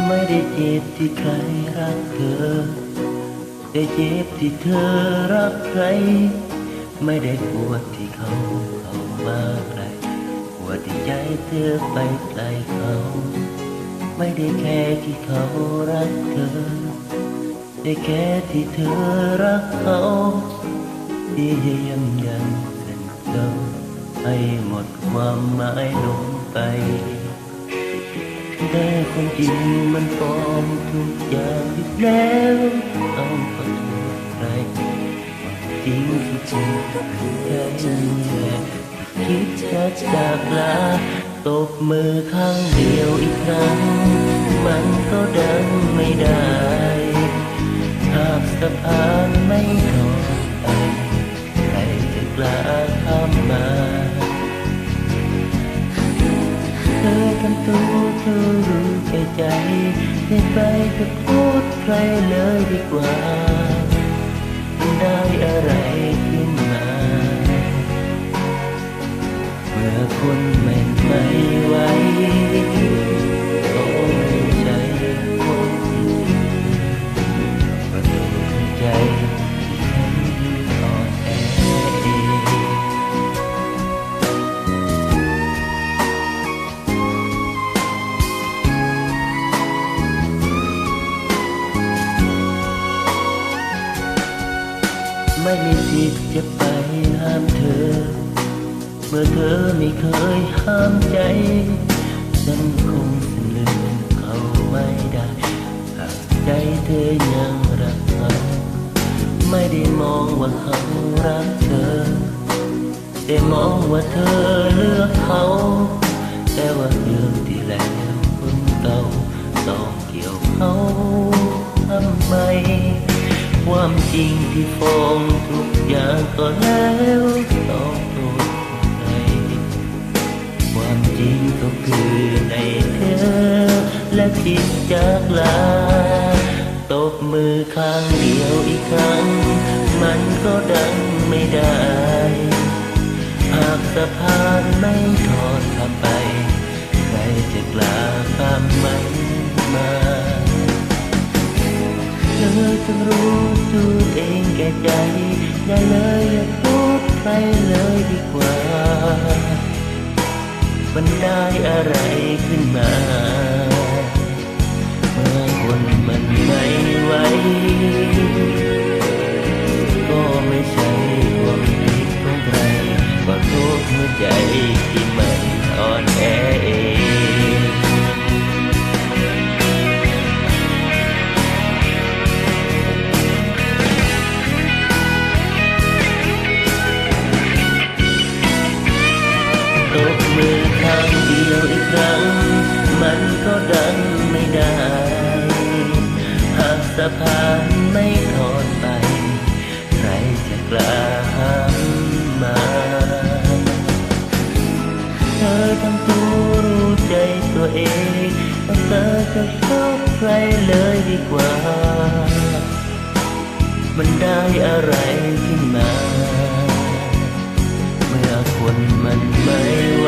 ไม่ได้เจ็บที่ใครรักเธอแต่เจ็บที่เธอรักใครไม่ได้ปวดที่เขาเข้ามาใกล้ปวดที่ใจเธอไปไกลเขาไม่ได้แค่ที่เขารักเธอได้แค่ที่เธอรักเขาที่เยี่ยมยันเป็นเดิมให้หมดความหมายลงไปแต่ความจริงมันปลอมทุกอย่างอีกแล้วต้องขอโทษใครจริงที่จริงแค่ฉันแหละคิดจะจากลาตบมือข้างเดียวอีกครั้งมันก็ดังไม่ได้หากสะพานไม่ทอดไปใครจะกล้าข้ามมาเธอทำตัวเธอรู้แก่ใจไม่ไปจะพูดใครเลยดีกว่าได้อะไรขึ้นมาเมื่อคนแม่นไม่ไหวก็ไม่ใช่คนประตูใจฉันอ่อนแอไม่มีสิทธิ์จะไปห้ามเธอเมื่อเธอไม่เคยห้ามใจฉันคงลืมเขาไม่ได้หากใจเธอยังรักเขาไม่ได้มองว่าเขารักเธอแต่มองว่าเธอเลือกเขาแต่ว่าเรื่องที่แล้วคนเก่าต้องเกี่ยวเขาทำไมความจริงที่ฟ้องทุกอย่างก็แล้วต้องโทษใครความจริงก็คือในเธอและคิดจากลาตบมือข้างเดียวอีกครั้งมันก็ดังไม่ได้หากสะพานไม่ทอดข้ามไปใครจะกล้าข้ามมันมาเธอต้องรู้ตัวเองแก่ใจอย่าเลยอย่าพูดใครเลยดีกว่ามันได้อะไรขึ้นมาเมื่อคนมันไม่ไหวก็ไม่ใช่ความผิดของใครก็โทษหัวใจที่มันอ่อนแอเองตบมือข้างเดียวอีกครั้งมันก็ดังไม่ได้หากสะพานไม่ทอดไปใครจะกล้าห้ามมาเธอทำตัวรู้ใจตัวเองว่าเธอจะชอบใครเลยดีกว่ามันได้อะไรขึ้นมาเมื่อคนมันไม่ไหว